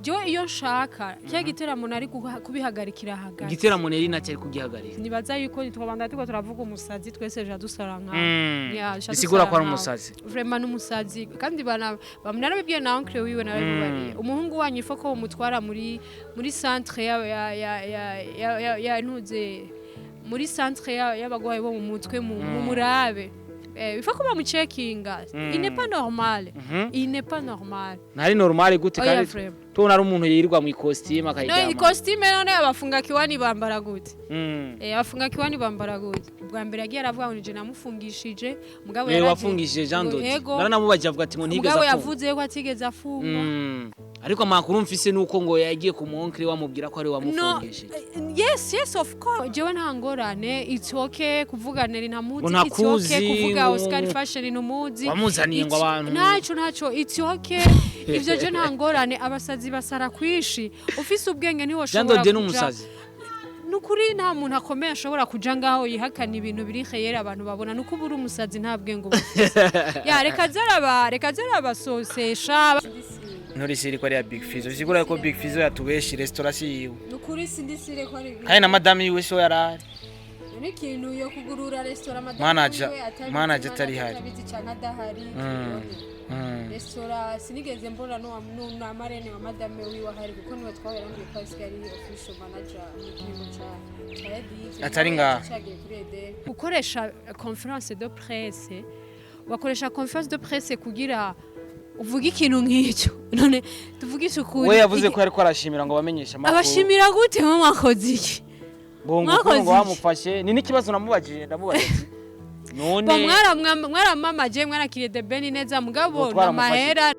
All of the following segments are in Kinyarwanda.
Jo iyo nshaka cya giteramo nari kubihagarikira hagati igiteramo neri natari kugihagarika nibaza yuko twabanda tuko turavuga umusazi twese je dusaranga bisigura ko ari umusazi vraiment n'umusazi kandi bamnara bibye na oncle wiwe nawe umuhungu wanyu ifoko umutwara muri centre ya ntuze muri centre y'abagwayi bo mu mutwe mu murabe il faut que mu checkinga il n'est pas normal il n'est pas normal nari normal gute kandi tubona ari umuntu yirirwa mu costume akayigama no costume none abafunga kiwani bambara gute abafunga kiwani bambara gute bwa mbere yagiye aravuga ngo je namufungishije mugabo wafungishije Jean Dodi naranamubaje avuga ati ngo ntigeze mugabo yavuze ko atigeze afungwa ariko amakuru mfise nuko ngo yagiye ku monkre wamubwira ko ari wamufungishije yes of course jewe ntangorane it's okay kuvugana ni ntamuzi it's okay kuvuga Oscar Fashion numuzi wamuzaniye ngo abantu ntaco it's okay ivyo je ntangorane abasazi basara kwishi ufise ubwenge niho shobora Jean Dodi n'umusazi nukuri nta muntu akomeye ashobora kuja ngaho yihakana ibintu biri khayera abantu babona nuko buri umusazi nta bwenge ya reka zaraba sosesha Nturisiri ko ari ya Big Fizzo sigura ko Big Fizzo yatubeshi restaurant yiwe nukuri sindisire ko ari kandi na madame yiwe so yarari ni kintu yo kugurura restaurant manager atari hari restaurant sinigeze mbona no amarene wa madame wiwe hari kuko niwe twaberanye kwa Kigali official manager mu kintu cha atari nga ukoresha conference de presse wakoresha conference de presse kugira uvuga ikintu nk'icyo none tuvugisha ukuri we yavuze ko ariko arashimira ngo bamenyesha amakuru abashimira gute mu mwakoze iki ngo wamufashe ni n'ikibazo namubajije ndamubajije none mwaramamaje mwarakiriye de Beni neza mugabo na mahera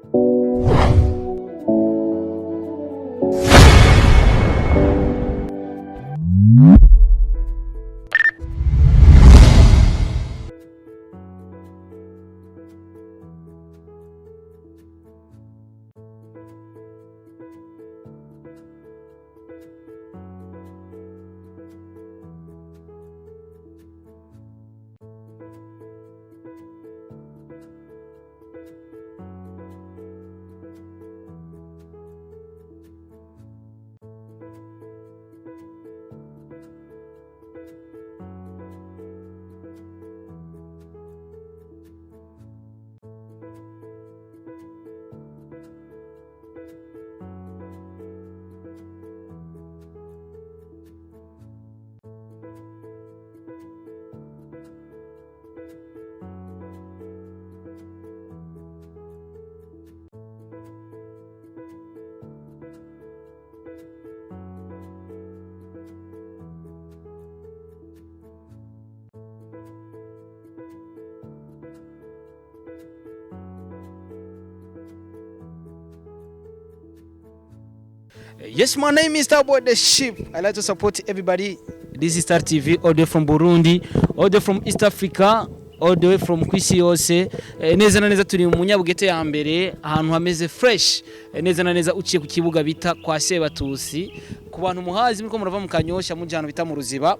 Yes, my name is Starboy the Ship. I like to support everybody. This is Star TV, all the way from Burundi, all the way from East Africa, all the way from kwisi yose. Neza na neza turi mu Nyabugete ya mbere, ahantu hameze fresh. Neza na neza uciye ku kibuga bita kwa Sebatusi. Ku bantu muhazi muriko murava mu Kanyosha mu jano bita mu Ruziba.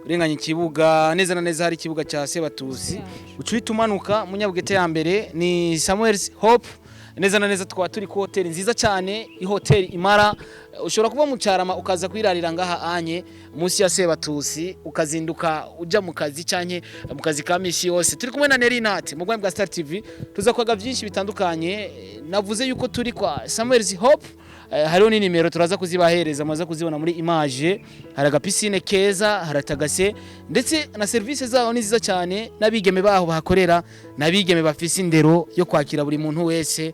Urenganye ikibuga neza na neza hari ikibuga cya Sebatusi. Ucuita umanuka mu Nyabugete ya mbere ni Samuel's Hope. Neza na neza twaba turi ku hotel nziza cyane, i hotel Imara. Ushobora kuba mu Carama ukaza kwirarira ngaha anye munsi ya Sebatusi ukazinduka uja mu kazi cyanke mu kazi ka misi yose. Turi kumwe na Nerinati mu Rwanda bwa Star TV. Tuzakwaga byinshi bitandukanye. Navuze yuko turi kwa Samuel's Hope. Hariho ni nimero turaza kuzibahereza amaza kuzibona muri image. Hari agapisine keza, haratagase ndetse na service zaho ni nziza cyane, nabigeme baho bahakorera, nabigeme bafise indero yo kwakira buri muntu wese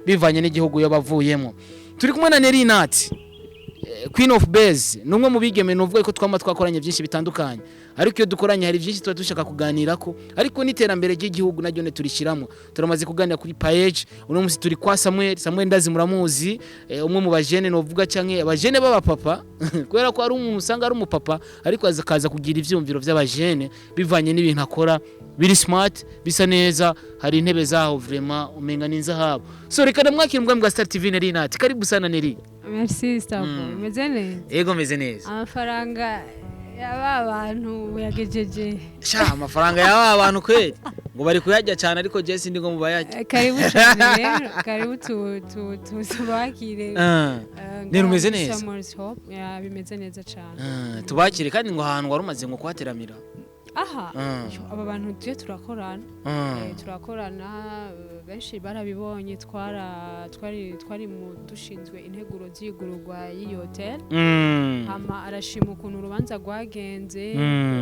bivanye n'igihugu yo bavuyemo. Turi kumwe na Nerinati Queen of Base, numwe mu bigeme nuvuga ko twama twakoranye byinshi bitandukanye, ariko iyo dukoranye hari byinshi tuba dushaka kuganirako, ariko n'iterambere ry'igihugu naryo ne turishiramo. Turamaze kuganira kuri page, uno musi turi kwa Samuel ndazi muramuzi, umwe mu bajene novuga canke abajene baba papa kubera ko ari umuntu usanga ari umupapa ariko azakaza kugira ivyumviro by'abajene bivanye n'ibintu akora biri smart bisa neza, hari intebe zaho vraiment umenga ninza habo. So reka ndamwakira mbwa mbwa Star TV Nerinati, karibu sana Neri. Merci Starboy. Meze neza. Ego meze neza. Amafaranga aba bantu yagejeje sha amafaranga y'aba bantu kweli ngo bari kuyajya cyane ariko je sindi ngo mubayajya karibu cyane rero karibu tubakire Nero umeze neza bimeze neza cyane tubakire kandi ngo ahantu wari umaze ngo kuhateramira aha aba bantu tuje turakorana benshi barabibonye twari mu dushinzwe integuro z'igururwa y'iyi hotel hama arashima ukuntu urubanza rwagenze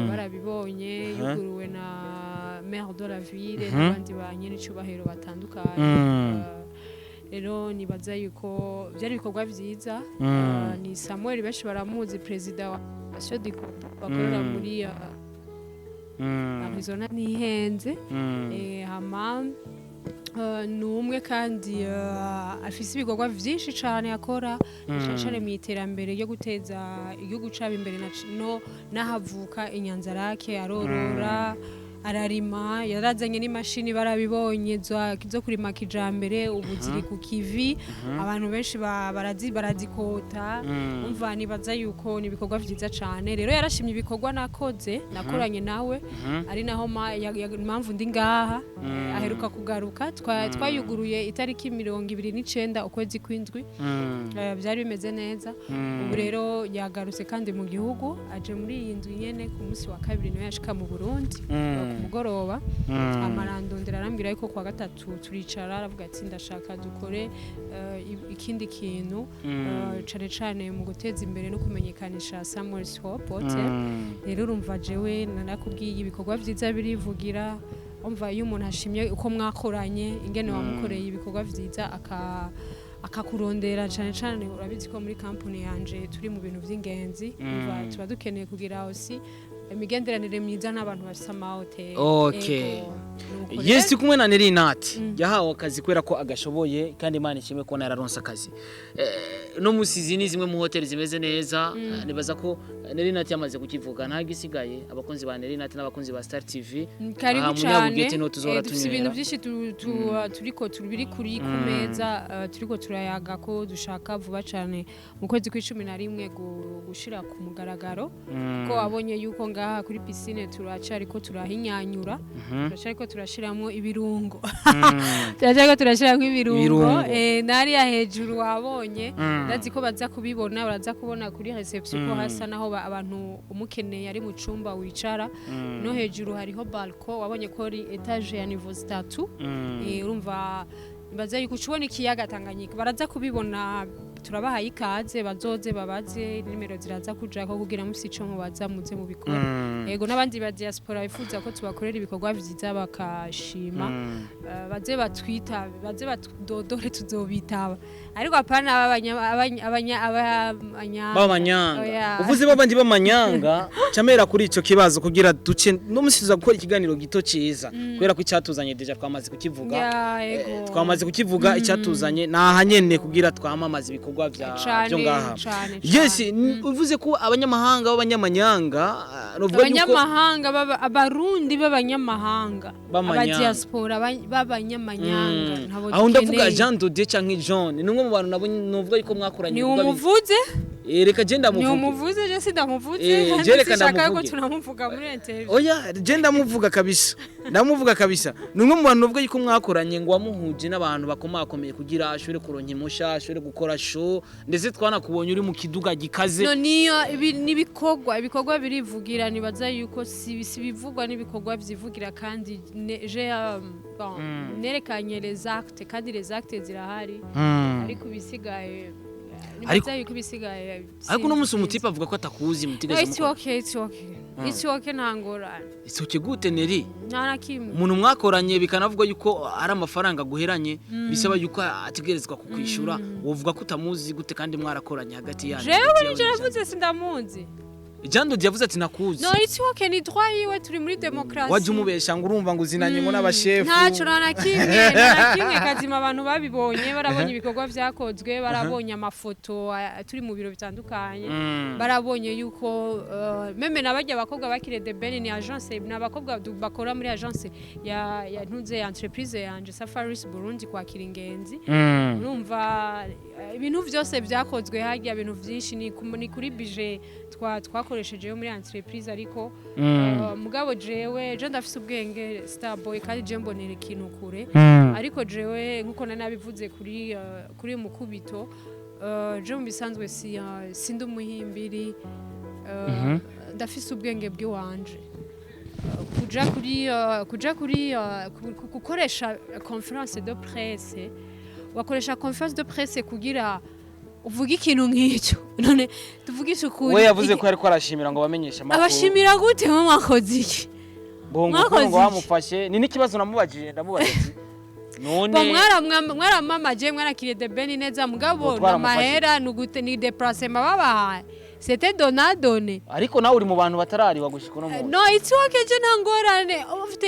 barabibonye yuguruwe na maire de la ville n'abandi ba nyir'icyubahiro batandukanye rero nibaza yuko byari ibikorwa byiza ni Samuel benshi baramuzi perezida wa Sodiko bakorera muri Arizona nihenze hama numwe kandi afise ibikorwa byinshi cyane yakora cyane mu iterambere ryo guteza igihugu caba imbere no nahavuka inyanzarake arorora ararima yarazanye n'imashini barabibonye zo kurima kijambere ubu ziri ku kivi abantu benshi barazikota umva nibaza yuko ni ibikorwa vyiza cyane rero yarashimye ibikorwa nakoranye nawe ari naho impamvu ndi ngaha aheruka kugaruka twayuguruye itariki 29 ukwezi kw'indwi byari bimeze neza ubu rero yagarutse kandi mu gihugu aje muri iyi nzu nyene ku munsi wa kabiri niwe yashika mu Burundi mugoroba amarandondera arambwira yuko kwa gatatu turicara aravuga ati ndashaka dukore ikindi kintu cane mu guteza imbere no kumenyekanisha Samuel Swap Hotel rero urumva jewe nakubwiye ibikorwa vyiza birivugira umva iyo umuntu ashimye uko mwakoranye ingene wamukoreye ibikorwa vyiza akakurondera cyane urabizi ko muri company yanje turi mu bintu by'ingenzi umva tuba dukeneye kugira aussi imigenderanire myiza n'abantu bafite amahoteli yes kumwe na Nerinati yahawe akazi kwera ko agashoboye kandi Imana ishimwe ko nararonse akazi no musizi ni zimwe mu hoteli zimeze neza nibaza ko Nerinati yamaze kukivuga nta gisigaye abakunzi ba Nerinati n'abakunzi ba Star TV karibu cyane dufite ibintu byinshi turiko tubiri kuri ku meza turiko turayaga ko dushaka vuba cyane mu kwezi kwa 11 gushira ku mugaragaro ko abonye yuko ngaha kuri piscine turacari ko turahinyanyura turacari ko turashiramo ibirungo turacari ko turashiramo ibirungo nari ya hejuru wabonye ndazi ko baza kubibona baraza kubona kuri reception ko hasa naho abantu umukeneye ari mu cumba wicara no hejuru hariho balcon wabonye ko ari etage ya niveau 3 urumva baza yuko ubona ikiyaga Tanganyika baraza kubibona turabahaye ikaze bazoze babaze nimero ziraza kuja ko kugira mufite ico mubaza muze mu bikora yego n'abandi ba diaspora bifuza ko tubakorera ibikorwa vyiza bakashima baze batwita baze batudodore tuzobitaba ariko apana abanyanga uvuze babandi b'amanyanga camera kuri ico kibazo kugira duce no musiza gukora ikiganiro gito ciza kubera ko icyatuzanye deja twamaze kukivuga twamaze kukivuga icyatuzanye nahanyene kugira twamamaza ibikorwa byo ngaha yes uvuze ko abanyamahanga b'abanyamanyanga abanyamahanga abarundi b'abanyamahanga abadiaspora b'abanyamanyanga aho ndavuga Jean Dodier canke John ni umwe mu bantu nabo nuvuga yuko mwakoranye ni umuvuze reka genda muvuga ni umuvuze je sindamuvuze ndashaka ko tunamuvuga muri interview oya je ndamuvuga kabisa ni umwe mu bantu nuvuga yuko mwakoranye ngo wamuhuje n'abantu bakomakomeye kugira ashobore kuronka imusha ashobore gukora show ndetse twanakubonye uri mu kiduga gikaze no niyo ibikorwa birivugira nibaza yuko si bivugwa n'ibikorwa byivugira kandi nerekanye les actes kandi les actes zirahari ariko bisigaye ariko no musi umutipa avuga ko atakuzi mutigeze it's okay ntangorane it's okay gute Neri narakimwe umuntu mwakoranye bikanavuga yuko ari amafaranga guheranye bisaba yuko ategerezwa kukwishura wovuga ko utamuzi gute kandi mwarakoranye hagati yanyu jewe nje navuze sindamuzi Jean Dodier yavuze ati nakuzi no it's okay ni droit yiwe turi muri demokrasi waje umubesha ngo urumva ngo uzinanye ngo n'abashefu ntaco narakimwe kazima abantu babibonye barabonye ibikorwa vyakozwe barabonye amafoto turi mu biro bitandukanye barabonye yuko meme nabajya abakobwa bakire de Ben ni agence n'abakobwa bakora muri agence ya ntuze entreprise yanje Safaris Burundi kwa Kiringenzi urumva ibintu vyose vyakozwe hagiye ibintu vyinshi ni kuri budget bakoresheje muri entreprise ariko mugabo jewe je ndafise ubwenge Starboy kandi je mbonera ikintu kure ariko jewe nkuko nanabivuze kuri mukubito je mu bisanzwe sindi umuhimbiri ndafise ubwenge bw'iwanje kuja kuri gukoresha conference de presse wakoresha conference de presse kugira uvuga ikintu nk'icyo none tuvugisha ukuri we yavuze ko ariko arashimira ngo bamenyesha makuru abashimira gute mu mwakoze iki bongo ngo bamufashe ni n'ikibazo namubajije ndamubaje none mwaramamaje mwarakiriye de Beni neza mugabo namahera nugute ni déplacement babahaye c'était donné ariko nawe uri mu bantu batarari bagushika no mu no it's okay je ntangorane ufite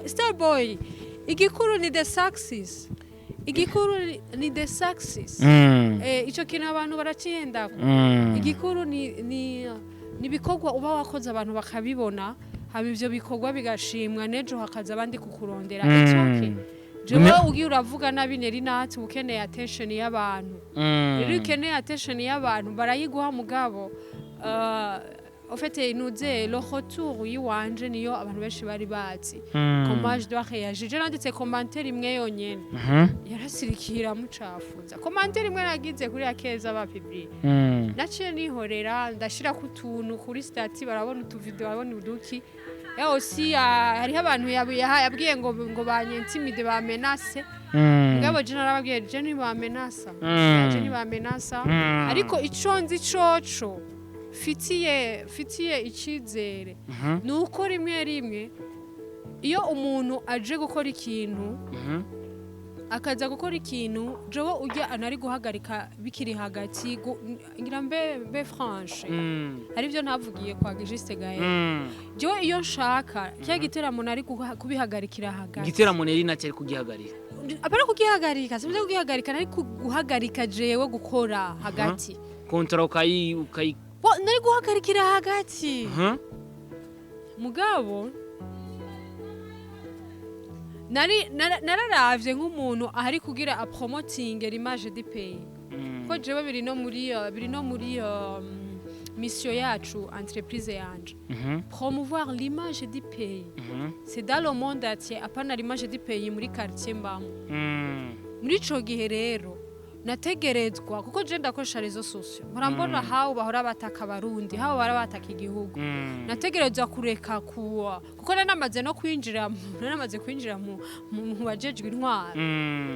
Starboy igikuru ni the success igikuru ni the success ico kintu abantu baraciyendako igikuru ni bikorwa uba wakoze abantu bakabibona haba ivyo bikorwa bigashimwa nejo hakaza abandi kukurondera it's okay jewe ugiye uravuga nabineri natwe ukeneye attention y'abantu rero ukeneye attention y'abantu barayiguha mugabo ofete inuze le retour yiwanje niyo abantu benshi bari bazi comment je dois réagir je nanditse commentaire imwe yonyene yarasirikira mucafuza commentaire imwe nagize kuri akeza ba public naciye nihorera ndashira ku tuntu kuri stati barabona utuvideo barabona uduki aussi hariho abantu yabwiye ngo banyentimide ba menace ngabo je narababwiye je ni ba menace ariko iconzi coco fitiye ikizere nuko rimwe iyo umuntu aje gukora ikintu akaza gukora ikintu jewe ujya anari guhagarika bikiri hagati ngira mbe franche ari byo ntavugiye kwa Juste Gaël jewe iyo nshaka cya giteramo nari kubihagarikira hagati giteramo neri nacyo kugihagarika apara kugihagarika sibyo kugihagarika nari guhagarika jewe gukora hagati kontra ukayi nari guhagarikira hagati mugabo nararavye nk'umuntu ahari kugira a promoting l'image du pays ko jewe biri no muri mission yacu entreprise yanje promouvoir l'image du pays c'est dans le monde entier apana l'image du pays muri quartier mbamo muri ico gihe rero nategerezwa kuko je ndakoresha rezo sociaux murambona hawo bahora bataka barundi hawo barabataka igihugu nategerezwa kureka kuko nanamaze no kwinjira mu bajejwe intwara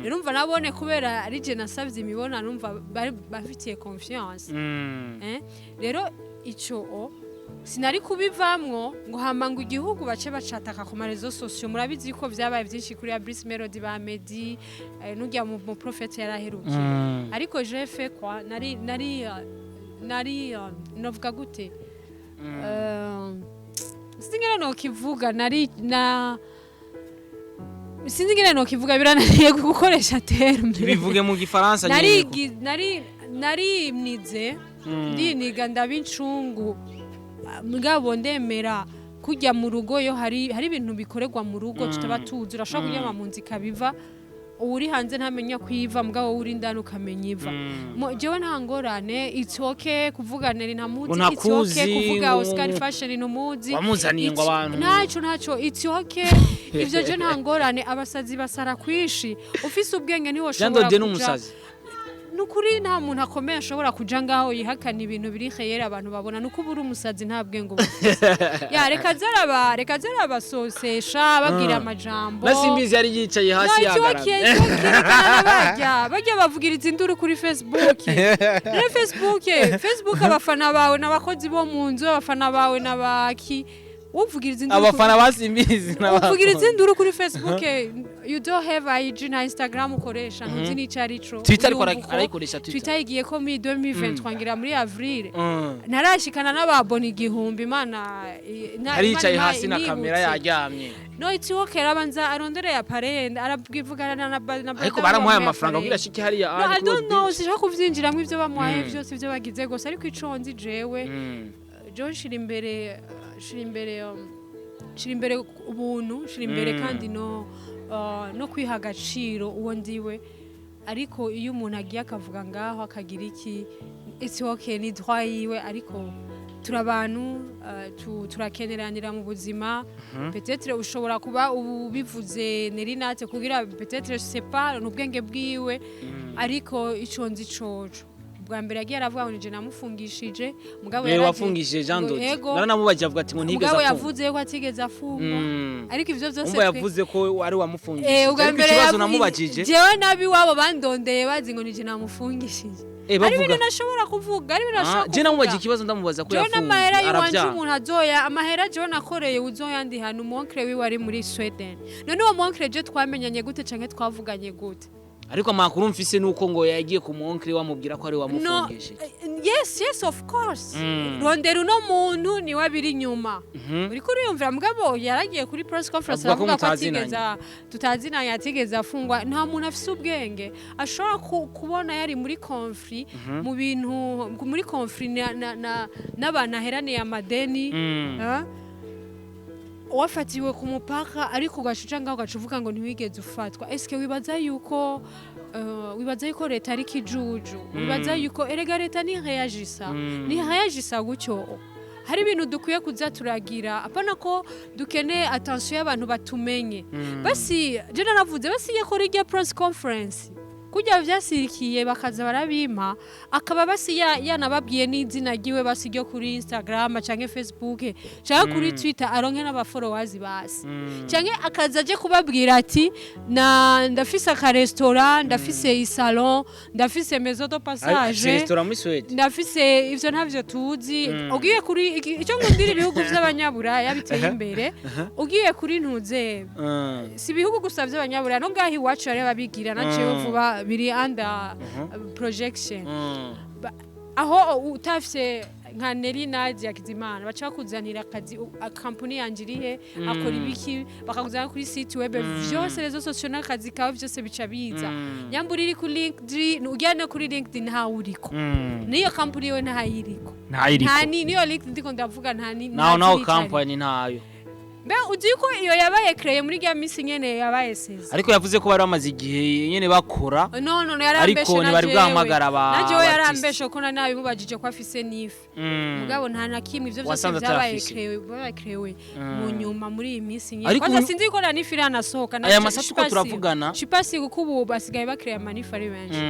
rero umva nabone kubera ari je nasavye imibonano umva bafitiye confiance rero ico sinari kubivamwo ngo hamanga igihugu bace bacataka ku marezo sociaux murabizi ko vyabaye byinshi kuri Brice Melody ba Medi n'ujya mu prophète yaraherukiye ariko je fait quoi nari novuga gute singera no kivuga sinzingera no kivuga birananiye gukoresha terme bivuge mu gifaransa nari mnize ndiniga ndabincungu mugabo ndemera kujya mu rugo yo hari ibintu bikorerwa mu rugo tutaba tuzi urashobora kujya mu nzi kabiva uri hanze ntamenya kwiva mugabo uri ndani ukamenya iva jewe nta ngorane it's okay kuvugana ni ntamuzi it's okay kuvuga Oscar fashion numuzi wamuzaniye ngo abantu ntaco it's okay ivyo je nta ngorane abasazi basara kwishi ufise ubwenge niho shobora kuja nukuri nta muntu akomeye ashobora kuja ngaho yihakana ibintu biri khayera abantu babona nuko buri umusazi nta bwenge ya reka zaraba sosesha bagira amajambo nasimbizi yari yicaye hasi yagarara bajya bavugiriza induru kuri Facebook Facebook abafana bawe n'abakozi bo mu nzu abafana bawe n'abaki uvugiriza induru abafana basimbizi uvugiriza induru kuri Facebook you don't have IG na Instagram ukoresha ntuzi n'icarico Twitter arayikoresha Twitter igiye ko mi 2023 ngira muri avril narashikana n'ababona igihumbi imana aricaye hasi na kamera yaryamye no it's okay arabanza arondera ya parende arabwivugana na ariko baramuhaye amafaranga kugira shiki hariya I don't know sishaka kuvyinjiramwe ivyo bamuhaye byose ivyo bagize gose ariko iconzi jewe John shira imbere ubuntu shira imbere kandi no kwiha agaciro uwo ndiwe ariko iyo umuntu agiye akavuga ngaho akagira iki it's okay ni droit yiwe ariko turabantu turakeneranira mu buzima peut-être ushobora kuba ubivuze nerinate kugira peut-être je sais pas n'ubwenge bwiwe ariko ico nzi coco bwa mbere yagiye aravuga ngo je namufungishije mugabo wafungishije Jean Dodi naranamubaje avuga ati ngo ntigeze mugabo yavuze ko atigeze afungwa ariko ivyo vyose umva yavuze ko ari wamufungishije ikibazo namubajije jewe nabi wabo bandondeye bazi ngo nije namufungishije ari ibintu nashobora kuvuga ari ibintu nashobora je namubaje ikibazo ndamubaza ko yafunze amahera y'uwanje umuntu azoya amahera je nakoreye uzoyandi hano umuonkre wiwe ari muri Sweden none uwo muonkre je twamenyanye gute canke twavuganye gute ariko amakuru mfise nuko ngo yagiye ku muonkre wamubwira ko ari wamufungishije yes of course rondera uno muntu ni wabiri nyuma uri kuri yumvira mugabo yaragiye kuri press conference avuga ko atigeza tutazinanye atigeza afungwa nta muntu afise ubwenge ashobora kubona yari muri conflit mu bintu muri conflit n'abantu aheraniye amadeni wafatiwe ku mupaka ariko ugashuca ngaho ugacuvuga ngo ntiwigeze ufatwa eske wibaza yuko leta ari kijuju wibaza yuko erega leta ni reagisa gutyo hari ibintu dukwiye kuza turagira apana ko dukeneye attention y'abantu batumenye basi je naravuze basi yakora irya press conference kujya vyasirikiye bakaza barabima akaba basi yanababwiye n'izina giwe basi ryo kuri Instagram canke Facebook canke kuri Twitter aronke n'aba followers basi canke akaza je kubabwira ati ndafise aka restaurant ndafise isalon ndafise maison de passage restaurant muri Sweden ndafise ivyo ntavyo tuzi ugiye kuri ico ngundira ibihugu vy'abanyaburaya biteye imbere ugiye kuri ntuze si ibihugu gusa vy'abanyaburaya no ngahi wacu ari babigira na jewe vuba biri under projection aho utafise nka Neri Nadia Kizimana bacha kuzanira akazi company yanjirihe akora ibiki bakakuzana kuri site web vyose rezo social akazi kawe vyose bica biza nyambura iri ku LinkedIn ujyana kuri LinkedIn ha uriko niyo company yo ntayiriko ntani niyo LinkedIn ndiko ndavuga ntani naho company ntayo Mbe uko iyo yabaye creye muri gya misi nyene yabaye seza. Ariko yavuze ko bari bamaze igihe nyene bakora. No yarambeshe ariko ntibari bwahamagara naje we yarambeshe ko nabi mubajije ko afise nife. Mugabo nta nakimwe ivyo byose byabaye crewe mu nyuma muri iyi misi nyene. Kwanza sinzi ko na nife iranasohoka aya masatu ko turavugana. Chipasi kukubu basigaye bakreya manife ari benshi.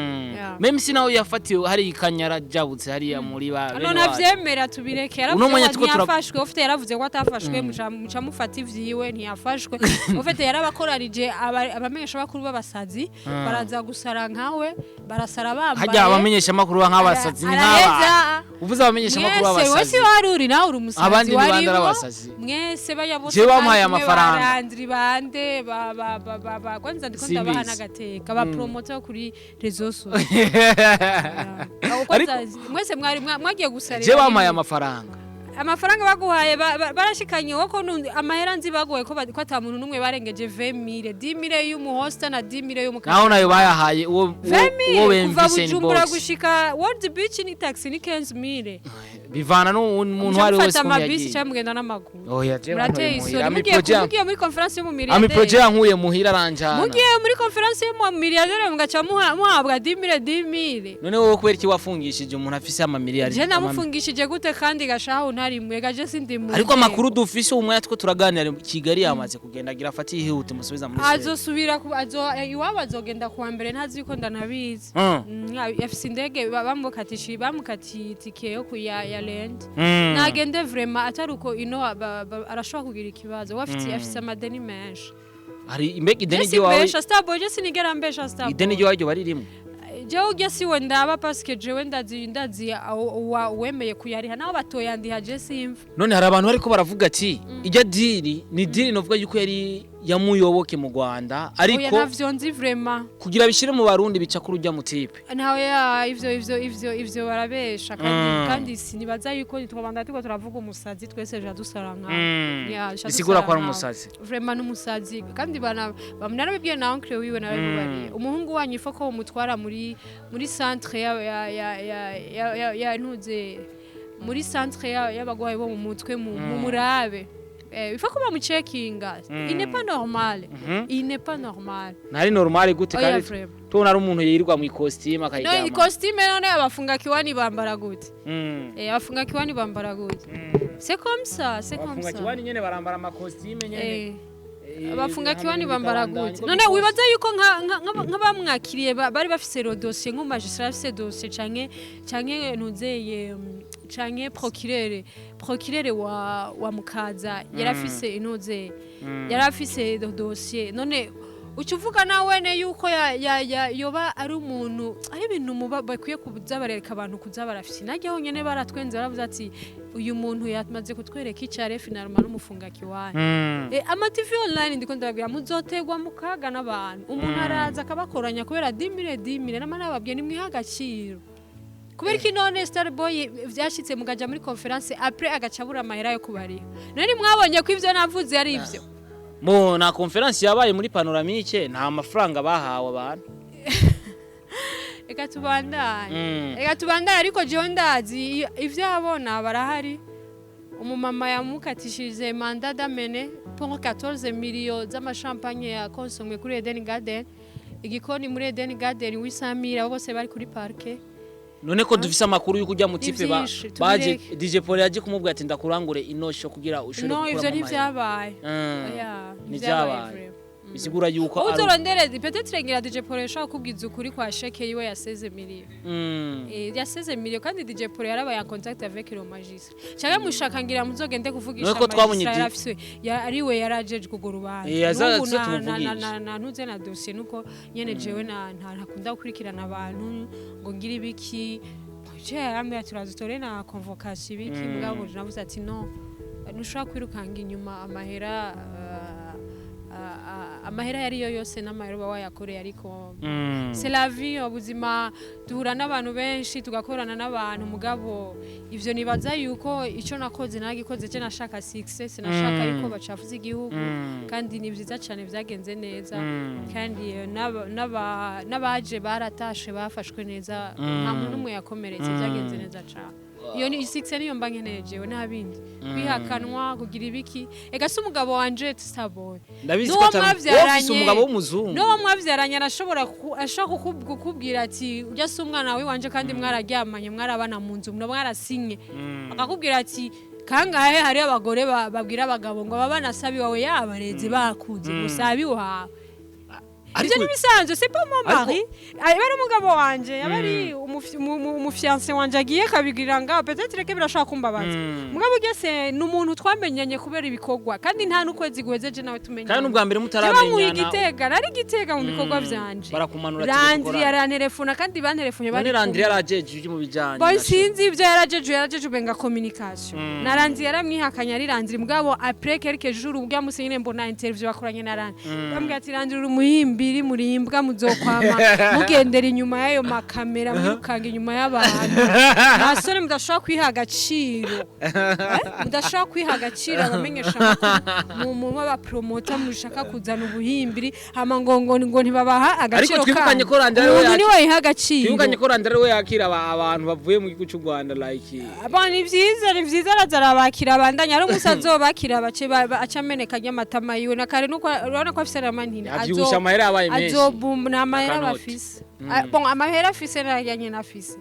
Meme sinaho yafatiwe hari ikanyara jabutse hari ya muri ba. No navyemera tubireke yarafashwe ufite yaravuze ko atafashwe muca ivyiwe ntiyafashwe ufite yarabakorarije abamenyesha bakuru b'abasazi baraza gusara nkawe barasara bambaye hajya abamenyesha makuru nk'abasazi nk'aba uvuze abamenyesha makuru b'abasazi wese waruri nawe uri umusazi abandi bandi abasazi mwese bayabose je bampaye amafaranga barandiri bande kwanza ndiko ndabaha nagateka ba promoter kuri rezo mwese mwari mwagiye gusarira je bampaye amafaranga baguhaye barashikanye wako amahera nzi bagoye ko ata muntu numwe barengeje 20,000 10,000 y'umuhosta na 10,000 y'umukara naho nayo bayahaye uwo bemvise ni box gushika World Beach ni taxi ni 15,000 bivana n'umuntu wari wese ko yagiye cyamugenda n'amaguru oya je mugiye muri conference yo mu Miriade ami projet yankuye muhira ranjana mugiye muri conference yo mu Miriade mugaca muhabwa 10,000 none wowe kubera iki wafungishije umuntu afise ama miliyari je namufungishije gute kandi gashaho ntari gaje sindi mu ariko amakuru dufise umwe yatwo turaganira Kigali yamaze kugenda agira afati ihute musubiza muri azosubira iwabo azogenda kuwa mbere ntazi yuko ndanabizi yafise indege bamukatiye itike yo kuya land nagende vraiment ataruko ino arashobora kugira ikibazo afise amadeni menshi hari imbega ideni ryo wawe Starboy sinigera mbesha Starboy ideni ryo waje bari rimwe jewe ugesi wendaba parce que jewe ndazi wemeye kuyariha naho batoyandiha je simva none hari abantu bariko baravuga ati ijya diri ni diri novuga yuko yari yamuyoboke mu Rwanda ariko navyo nzi vraiment kugira bishire mu barundi bica ku rujya mutipe nawe ivyo barabesha kandi sinibaza yuko twabanda tuko turavuga umusazi twese je dusaranga isigura ko ari umusazi vraiment n'umusazi kandi narabibwiye na oncle wiwe narabibariye umuhungu wanyu ifo ko mutwara muri centre ya ntuze muri centre y'abagwayi bo mu mutwe mu murabe il faut que mu checkinga il n'est pas normal il n'est pas normal nari normal gute kandi tubona ari umuntu yirirwa mu costume akayijama no costume none abafunga kiwani bambara gute abafunga kiwani bambara gute c'est comme ça abafunga kiwani nyene barambara ama costume nyene abafunga kiwani bambara gute none wibaza yuko nk'abamwakiriye bari bafise dossier nko magistrat afise dossier canke ntuzeye canke procureur wa mukaza yarafise intuze yarafise dossier none ucuvuga nawe yuko yoba ari umuntu ari ibintu bakwiye kuzabareka abantu kuzabarafise najyaho nyene baratwenze baravuze ati uyu muntu yamaze kutwereka icare finalement n'umufunga kiwani ama TV online ndiko ndababwira muzotegwa mukaga n'abantu umuntu araza akabakoranya kubera 10,000 n'amana babwiye nimwe hagaciro kubera ki none Starboy vyashitse mugaja muri conference après agacabura amahera yo kubariho none mwabonye ko ivyo navuze ari ivyo na conference yabaye muri panoramique nta mafaranga bahawe abantu Eka tubandanye ariko je ndazi ivyo abona barahari umumama yamukatishije mandat d'amener pour 14 millions z'amashampagne ya consommé kuri Eden Garden igikoni muri Eden Garden wisamira bose bari kuri parke none ko dufise amakuru yuko ujya mu tipe baje DJ Paul yaje kumubwira ati ndakurangure inosho kugira ushobore gukora ivyo nivyabaye nivyabaye bisigura yuko uzorondereza peut-être ngira DJ Paul yashaka kubwiza ukuri kwa sheke yiwe yaseze miliyo yaseze miliyo kandi DJ Paul yarabaye en contact avec le magistrat cyangwa mushaka ngira muzogende kuvugisha magistrat ariwe yarajeje kugurubanza na ntuze na dossier nuko nyene jewe ntakunda gukurikirana abantu ngo ngira ibiki je amwe turazitore na convocation ibiki mugabo navuze ati no nushaka kwirukanga inyuma amahera yariyo yose n'amahera bawayakoreye ariko c'est la vie ubuzima duhura n'abantu benshi tugakorana n'abantu mugabo ivyo nibaza yuko ico nakoze nagikoze je nashaka success nashaka yuko bacafuza igihugu kandi ni vyiza cyane vyagenze neza kandi n'abaje baratashe bafashwe neza nta muntu umwe yakomeretse vyagenze neza cyane iyo ni success niyo mba nkeneye jewe ntabindi kwihakanwa kugira ibiki ega se umugabo wanje Starboy ndabizi ko office umugabo w'umuzungu no mwavyaranye arashobora kukubwira ati ujya se umwana we wanje kandi mwararyamanye mwarabana mu nzu mwarasinye akakubwira ati kangahe hari abagore babwira abagabo ngo babana sabi wawe yabareze bakuze musabi wawe Ariko nibisanzwe c'est pas mon mari. Ari umugabo wanje yabari umufiancé wanje agiye kabigirira ngaho peut-être que birashaka kumbabaza. Mugabo gese numuntu twamenyanye kubera ibikogwa kandi nta nukwezi guhezeje nawe tumenyanye. Kandi ubwa mbere mutaramenyana. Nari gitega mu bikogwa byanje. Barakumanura Landri yarantelefona kandi bantelefone bari. Landri yarajeje mu bijanye. Boy sinzi ivyo yarajeje ubenga communication. Na Landri yaramwihakanya ari Landri mugabo après quelques jours ubwa musenyine mbona interview bakoranye na Landri. Bambwira ati Landri uri muhimbi biri muri imbwa muzokwama mugendera inyuma yayo makamera mukanga inyuma y'abantu nasone mudashaka kwiha agaciro mudashaka kwiha agaciro abamenyesha mu aba promoter mushaka kuzana ubuhimbiri hama ngo ntibabaha agaciro ariko twibukanye ko Landri we ni we agaciro twibukanye ko Landri we yakira abantu bavuye mu gihugu cy'u Rwanda like abana ni vyiza razara bakira abandanya ari umusazo bakira bace acameneka nyamatama yiwe nakare nuko urabona ko afise ramanini avyusha amahera azobum na amahera bafise bon amahera afise narajyanye nafise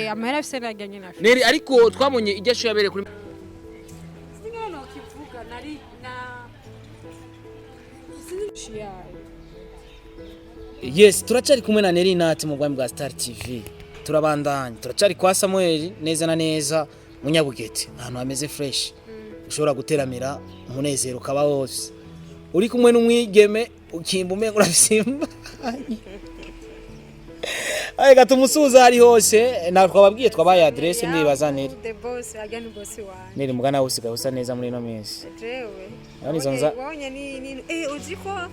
amahera afise narajyanye nafise neri ariko twabonye igesho yabere kuri singano kivuga nari na yes turacari kumwe na Neri Nati mu bwami bwa Star TV turabandanya turacari kwa Samuel neza na neza munyabugete ahantu hameze fresh ushobora guteramira umunezero kaba wose uri kumwe n'umwigeme ukimba umengo urasimba Aye gatumusuza hari hose na twababwiye twabaye adresse mwibaza Neri the boss again boss wa Neri mugana usiga usa neza muri no mesi jewe yani zonza wonye ni uziko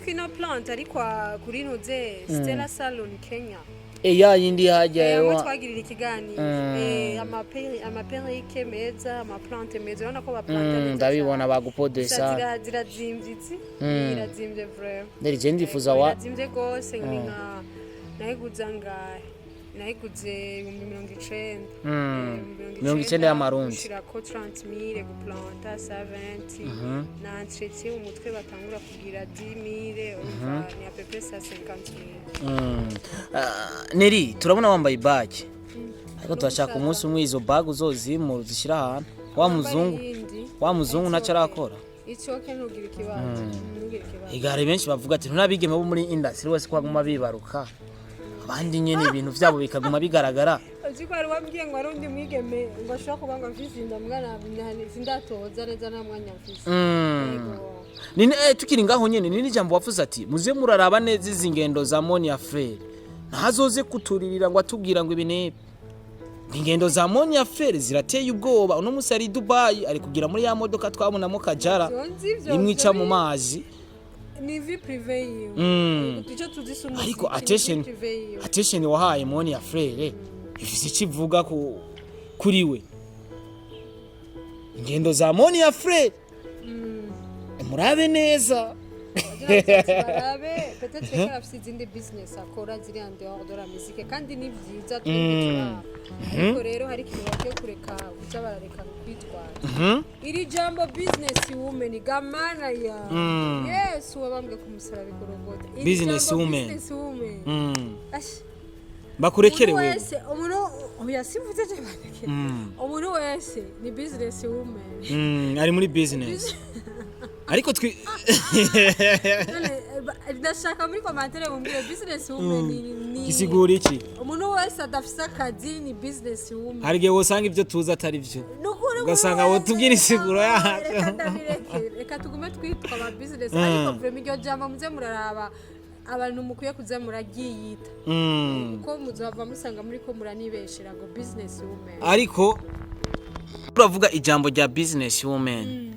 ino plant ari kwa kuri ntuze Stella Salon Kenya ya yindi haja yo twagirira ikiganiro amaperike meza amaplante meza urabona ko baplanta ndabibona bagupodesa zirazimvitsi irazimvye vraiment Neri je ndifuza wa zirazimvye gose nka nayiguza ngahe nayiguze 90. 90 y'amarundi ushirako 30,000 guplanta 70 na entretien umutwe batangura kugira 10,000 urumva ni à peu près 50,000. Neri turabona wambaye badge ariko turashaka umunsi umwe izo bag uzozimura zishira ahantu wa muzungu nacarakora icyo ke nugira ikibazo igare benshi bavuga ati ntunabigeme bo muri industry wese kwaguma bibaruka abandi nyene ibintu vyabo bikaguma bigaragara Aziko ari wambwiye ngo arundi mwigeme ngo ashaka kubanga mfizinda mwana sindatoza neza na mwanya mfise nini tukiri ngaho nyene nini jambo wafuze ati muze muraraba neza izingendo za Monia Frere ntazoze kuturirira ngo atubwira ngo ibinebe ingendo za Monia Frere zirateye ubwoba uno musi ari Dubai ari kugira muri ya modoka twabonamo Kajara imwica mu mazi ni vie privée yiwe icyo tuzisuma ariko attention wahaye Monia Frere ifise ikivuga kuri we ingendo za Monia Frere murabe neza barabe peut-être que afite izindi business akora ziri en dehors de la musique kandi ni byiza twumva ariko rero hari ikintu bagiye kureka uza barareka kwitwara iri jambo business woman gamana ya yes wabambwe kumusara bigorogota business woman bakurekere wewe umuntu yasivuze je bandeke umuntu wese ni business woman ari muri business ariko ndashaka muri commentaire mumbire business woman ni kisigura iki umuntu wese adafisa akazi ni business woman harige wosanga ibyo tuza atari byo ugasanga wo tubwira isiguro yacu reka tugume twitwa aba business ariko vraiment iryo jambo muze muraraba abantu mukuye kuza muragiyita uko muzava musanga muri ko muranibeshera ngo business woman ariko turavuga ijambo rya business woman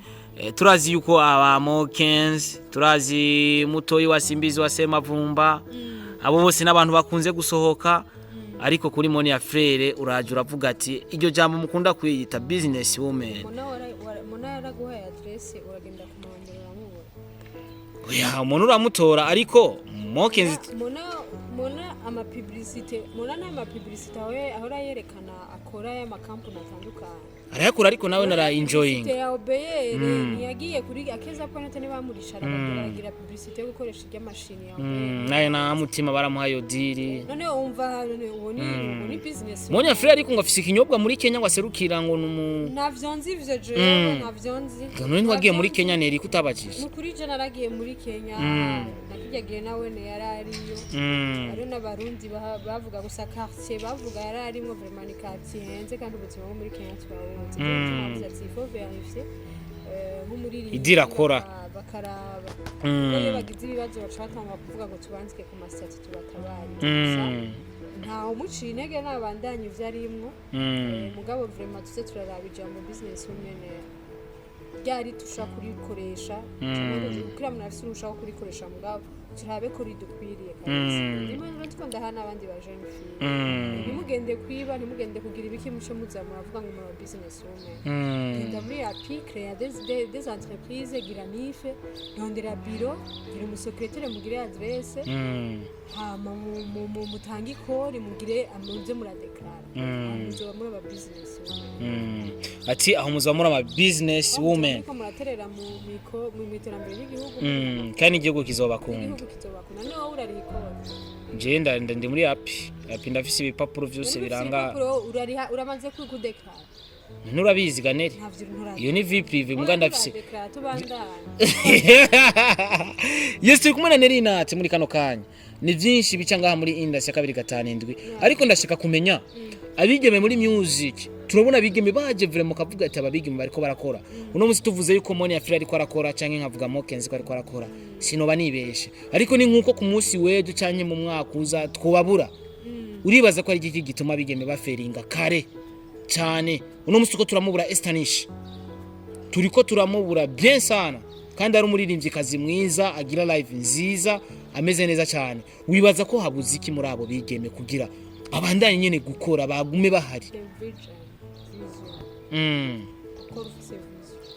turazi yuko abamo Kenz turazi mutoyi wa Simbizi wa Semavumba abo bose n'abantu bakunze gusohoka ariko kuri Monia Frere uraje uravuga ati iryo jambo mukunda kwiyita business woman mona yaraguha address uragenda kumwongerera mu oya umuntu uramutora ariko Kenz mona ama publicité mona na ama publicité ahora yerekana akora ya makampuni atandukanye arayakura ariko nawe nara enjoying yagiye kuri akeza point ne bamurisha aragira publicité yo gukoresha irya machine yawe naye na mutima baramuhayo deal none umva none uboni business Monia Frere ariko ngo afise ikinyobwa muri Kenya ngo aserukira ngo navyonzi ivyo je navyonzi none wagiye muri Kenya neri kutabakije mukuri je naragiye muri Kenya nakigiye nawe ne yarariyo ari n'abarundi bavuga gusa quartier bavuga yararimo vraiment ni quartier henze kandi ubuzima bwo muri Kenya twawe idira kora bakaraba iyo bagize ibibazo bacatanga kuvuga ngo tubanzike ku masitati tubatabari nta umuciye intege n'abandanye ivyarimwo mugabo vraiment tuze turaraba ijambo business women ryari tushaka kurikoresha kugira ngo nafise urushaka kurikoresha mugabo turabe ko ridukwiriye kandi nimwe tukunda hana abandi ba jeune fille nimugende kwiba nimugende kugira ibiki muce muzamura avuga ngo mu business women genda muri api créer des entreprises gira nife yondera bureau gira umusecrétaire mugire adresse hama mutangi ikori mugire amuze muradeclara muzoba muri aba business women ati aho muzoba muri aba business women ko muraterera mu iterambere ry'igihugu kandi igihugu kizobakunda none wowe urarikora je ndi muri api ndafise ibipapuro byose biranga uramaze kudeclara nurabizi ganeri iyo ni vie privée mbwa ndafise yes turi kumwe na Nerinate muri kano kanya ni byinshi bica ngaha muri industry ya 257 ariko ndashaka kumenya abigeme muri music turabona abigeme baje vraiment kavuga ati ababigeme bariko barakora uno musi tuvuze yuko Monia Frere ariko arakora canke nkavuga Kenz ko ariko arakora sinoba nibeshe ariko ni nkuko ku musi wedu canke mu mwaka uza twobabura uribaza ko ari iki gituma abigeme baferinga kare cyane uno musi ko turamubura Estanish turiko turamubura bien sana kandi ari umuririmbyi kazi mwiza agira live nziza ameze neza cyane wibaza ko habuze iki muri abo bigeme kugira abandanye nyene gukora bagume bahari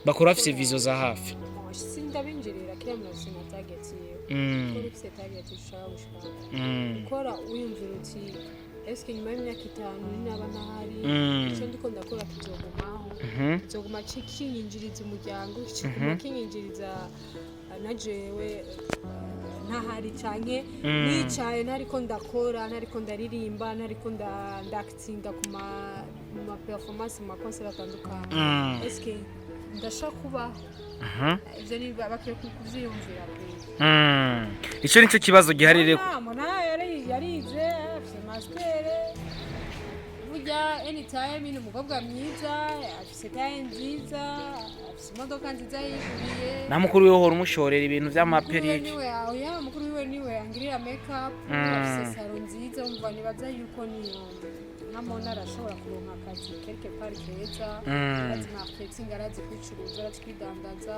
bakora afise vision za hafi sindabinjirira kira mu sina target yewe kora afise target ushaka gukora uyumvira uti eske nyuma y'imyaka 5 naba ntahari icyo ndiko ndakora kizogumaho kizoguma kinyinjiriza umuryango kinyinjiriza na jewe ntahari canke nicaye ntariko ndakora ntariko ndaririmba ntariko ndactinga ku ma performance mu concert atandukanye eske ndashaka kuba ivyo ni bakwiye kuvyiyumvira icyo nicyo kibazo giharire yarize afise master burya anytime ni umukobwa mwiza afise taye nziza afise imodoka nziza yiguriye na mukuru we uhora umushorera ibintu vy'amaperike mukuru wiwe niwe angirira makeup afise salon nziza umva nibaza yuko niyo namona arashobora kuronka akazi quelque part keza arazi marketing arazi kwicuruza arazi kwidandaza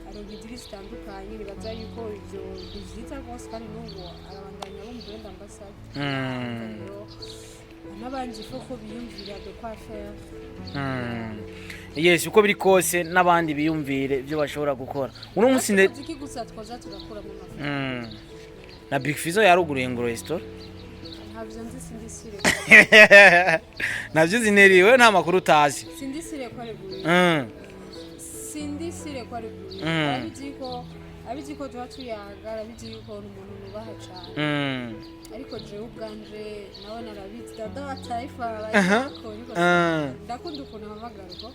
aronka idiri zitandukanye nibaza yuko ivyo bizita rwose kandi n'ubu arabandanya bo mu brand ambassador n'abandi foko biyumvira de quoi faire yes uko biri kose n'abandi biyumvire ibyo bashobora gukora uno munsi gusa twaza turakora mu na Big Fizzo yaruguruye ngo restaurant ntabyo nzi sindisire nabyo zineriwe nta makuru utazi sindisire ko areguye sindisire ko areguye abiziko tuba tuyagara biziko umuntu nubaha cyane ariko je ubwanje nawe narabizi dada wa taifa ndakunda ukuntu amagaruko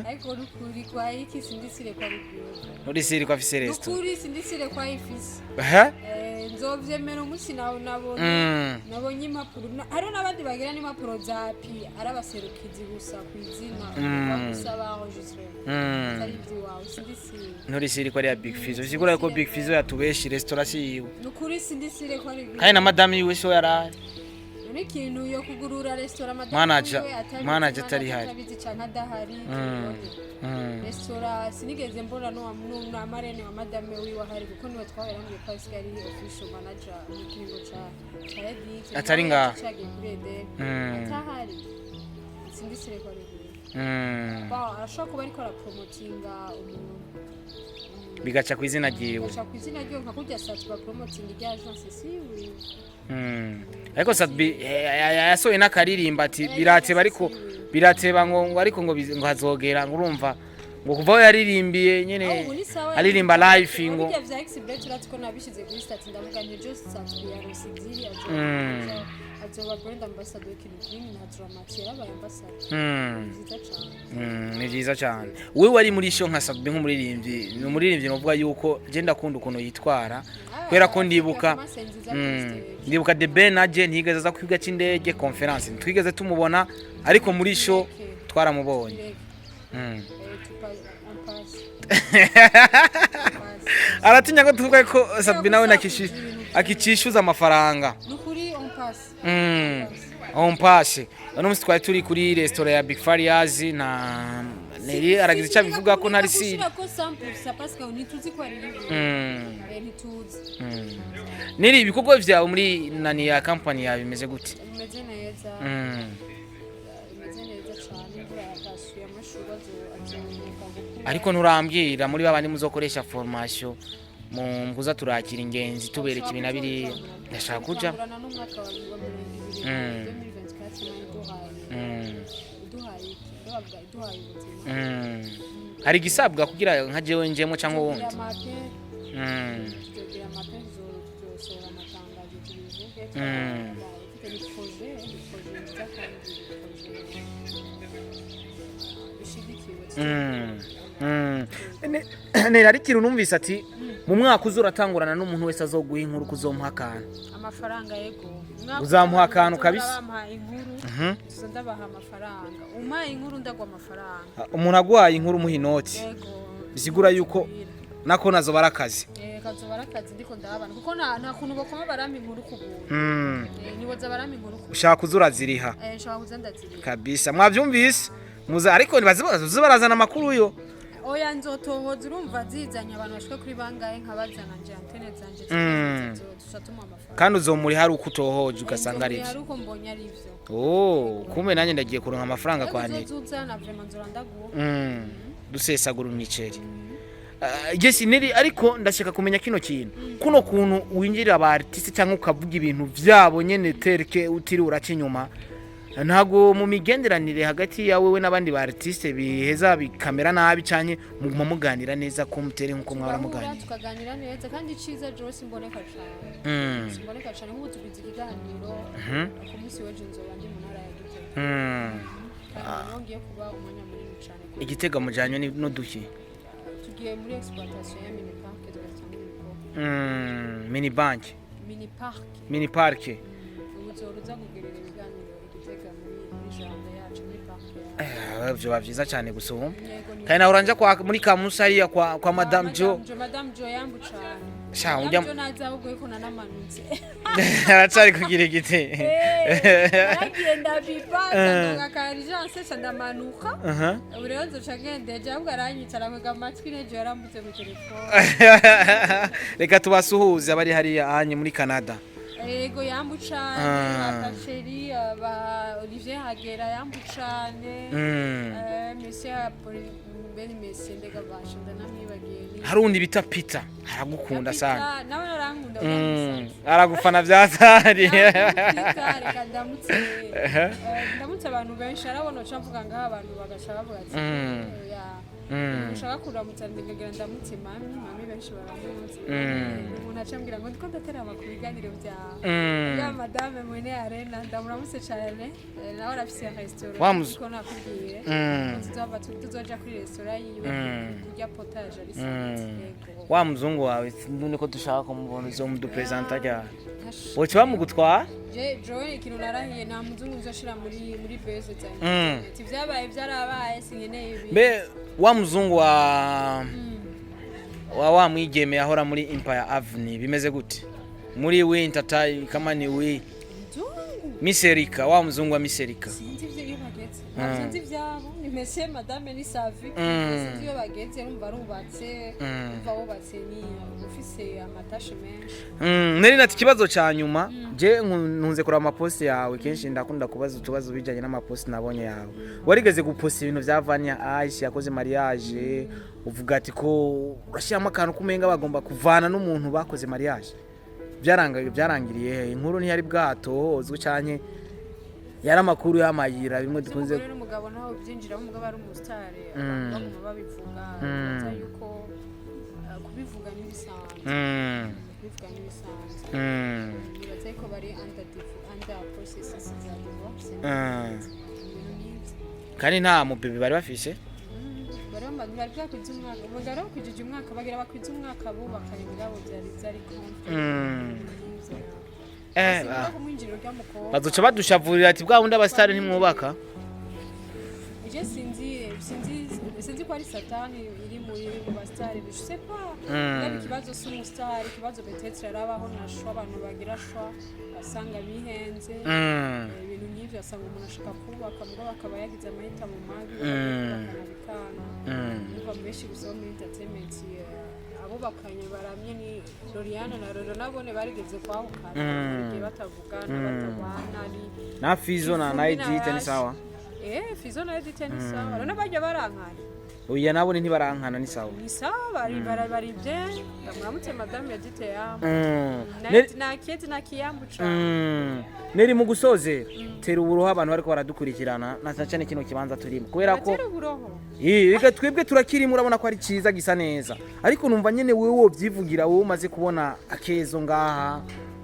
ariko nukuri kwa iki sindisire ko areguye urisire ko afise resto nukuri sindisire ko ifise nzovyemera umunsi nawe nabonye impapuro hari n'abandi bagira n'impapuro za pi arabaserukizi gusa kwizina bagusaba enregistrement ari byiwawe sindisire nturisire ko ari ya Big Fizzo sigura ko Big Fizzo yatubeshi restaurant yiwe nukuri sindisire ko ari kandi na madame yiwe so yarari ni ikintu yo kugurura restaurant manager atari hari abizi cyane adahari restaurant sinigeze mbona no amarene wa madame wiwe hari kuko niwe twaherambye kwa Kigali official manager mu kingo cha Edith atari nga atahari sindisire ko ari ashaka kuba ariko arapromotinga umuntu bigaca ku izina ryiwe nka kurya sati ba promoting rya agence siwe ariko Sadbi yasoye n'akaririmba ati birateba ngo ariko ngo hazogera ngurumva ngo kuva yaririmbiye nyene aririmba live ngo burya vya exhibit ratiko nabishize kuri stat ndavuga ni just stat ya Rosidiri azoba brand ambassador kinini na dramatic yaba ambassador ni byiza cyane we wari muri show nka Sadbi nk'umuririmbyi ni umuririmbyi novuga yuko je ndakunda ukuntu yitwara kwera ko ndibuka The Ben aje ntigeze aza kwiga cy'indege conference twigeze tumubona ariko muri show twaramubonye aratinya ko tuvuga ko Sadbi nawe akicishuza amafaranga nukuri on passe no musi twari turi kuri restaurant ya Big Farias na Neri aragize icyo bivuga ko ntari si Neri ibikorwa vyawe muri nani ya company yawe bimeze gute bimeze neza cyane burayakasuye amashuba ariko nturambwira muri babandi muzokoresha formation mu mbuza turakira ingenzi tubereka ibintu biri ndashaka kuja hari gisabwa kugira nka jewe njemo cyangwa wundi nera arikira numvise ati mu mwaka uzuratangurana n'umuntu wese azoguha inkuru kuzomuha akantu amafaranga yego uzamuha akantu kabisa ndabaha amafaranga umpaye inkuru ndagwa amafaranga umuntu agwaye inkuru muha inoti bisigura yuko nako nazo barakazi kazo barakazi ndiko ndabana kuko nta kuntu bakoma barama inkuru kubuntu niboza barama inkuru ushaka uzuraziriha nshaka kuzandaziriha kabisa mwavyumvise muza ariko barazana amakuru yo oya nzotohoza urumva zizanye abantu bashwe kuri bangaye nkabazana nje antene zanje dusatuma amafaranga kandi uzomuri hari uko utohoje ugasanga ari hari uko mbonye ari ivyo kumbe nanjye ndagiye kuronka amafaranga kwa ni uzuzana vraiment nzora ndaguha dusesagura imiceri Jesse Neri ariko ndashaka kumenya kino kintu kuno kuntu winjira aba artiste cyangwa ukavuga ibintu byabo nyene terke utiri uracinyuma ntago mu migenderanire hagati yawe we n'abandi ba artiste biheza bikamera nabi cyane mu muganira neza ko mutere nkuko mwara muganira tukaganira neza kandi ciza Joe simboneka cyane simboneka cyane nk'ubu tubizi ikiganiro ku munsi w'ejo nzoba ndi mu ntara ya Gitega ngiye kuba umwanya munini cyane Igitega mujanye n'uduki tugiye muri exploitation ya mini park mini bank mini park uzoruza kugerera ibiganiro Igitega muri jardin yacu muri park byo bavyiza cyane gusoma kandi na uranja muri kamusari kwa Madame Jo yambu cyane sha unjya Jo naza ubwo ko nanamanutse aracari kugira igite aragenda bipanga ngakarijanse ndamanuka urero nzoca ngende jabwo aranyicara kwega amatwi nejo yarambutse mu telefone reka tubasuhuze abari hariya anye muri Canada Ego yambu cyane Batasheri aba Olivier Hagera yambu cyane Monsieur Beni Messi ndega basha ndanamwibagiye harundi bita Peter aragukunda sana nawe arankunda aragufana byatari ndamutse abantu benshi arabona ucavuga ngaha abantu bagashaka bavuga ati ushaka kuramutsa ndegera ndamutse mami benshi baramuzi umuntu acambira ngo ndiko ndatera amakuru biganiro bya madame Mwene Arena ndamuramutse cyane nawe arafise restaurant ko nakubwiye tuzoja kuri restaurant yiwe kurya potage ari wa muzungu wawe niko dushaka kumubona uzo mudupresenta cyane wote bamugutwara Joe ikintu narahiye nta muzungu uzoshira muri base cyane tivyabaye byarabaye sinkeneye ibi be wa muzungu wa mwigeme ahora muri Empire Avenue bimeze gute muri winter time kama ni we Miserika wa muzungu wa Miserika sinzi ivyo bageze sinzi vyabo ni Monsieur Madame ni Savi sinzi ivyo bageze urumva rubatse umva wubatse ni ufise amatashe menshi nari nati kibazo ca nyuma je ntunze kuri amapost yawe kenshi ndakunda kubaza utubazo bijanye n'amapost nabonye yawe warigeze guposta ibintu vyavanya Aisha yakoze mariage uvuga ati ko urashiramo akantu kumenga bagomba kuvana n'umuntu bakoze mariage byarangiriye inkuru ntiyari bwato uzwe cyane yari amakuru y'amayira bimwe dukunze umugabo naho byinjira umugabo ari umustar abantu babivuga baza yuko kubivuga nibisanzwe kubivuga nibisanzwe bibaza ko bari under processes za divorce kandi nta mubebe bari bafise bari bwakwiza umwaka bagara kujije umwaka bagira bakwiza umwaka bubaka ibirabo byari bazoca badushavurira ati bwa wundi abastari ntimwubaka je sinzi ko ari satani iri muri bastari je sais pas ikibazo s'umustar ikibazo betetre arabaho nashwa abantu bagira shwa basanga bihenze ibintu nk'ivyo asanga umuntu ashaka kubaka mugabo akaba yagize amahita mu mabi bakabikana niba meshi gusoma muri entertainment abo bakanye baramye ni Loriana na Roro nabone barigeze kwahukana batavugana batabana ni na Fizo na Naidi teni sawa Fizo na Naidi teni sawa rona bajya barankana uya nabone ntibarankana ni sawa ni sawa bari bye ndamuramutse madame yagite yamo na kete na kiyambu cha neri mu gusoze tera uburoho abantu bariko baradukurikirana na cyane kino kibanza turimo kubera ko reka twebwe turakirimo urabona ko ari ciza gisa neza ariko numva nyene wewe wobyivugira wowe umaze kubona akezo ngaha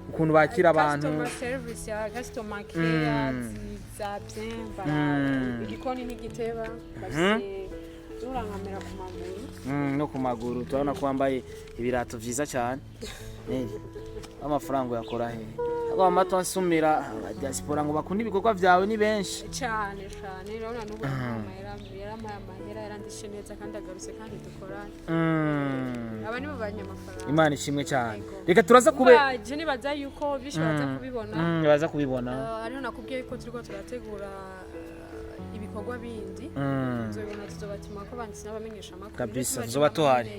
ukuntu bakira abantu customer service ya customer care za bien bara igikoni n'igiteba basi urangamera ku maguru no ku maguru turabona ko wambaye ibirato vyiza cyane amafaranga yakora he amato ansumira diaspora ngo bakunda ibikorwa byawe ni benshi cyane urabona n'ubu amahera yarandishe neza kandi agarutse kandi dukorana aba nibo banyamafaranga Imana ishimwe cyane reka turaza kube je nibaza yuko byinshi baza kubibona ariho nakubwiye ko turiko turategura ibikorwa bindi nzobona tuzobatima ko banditse n'abamenyesha amakuru kabisa tuzoba tuhari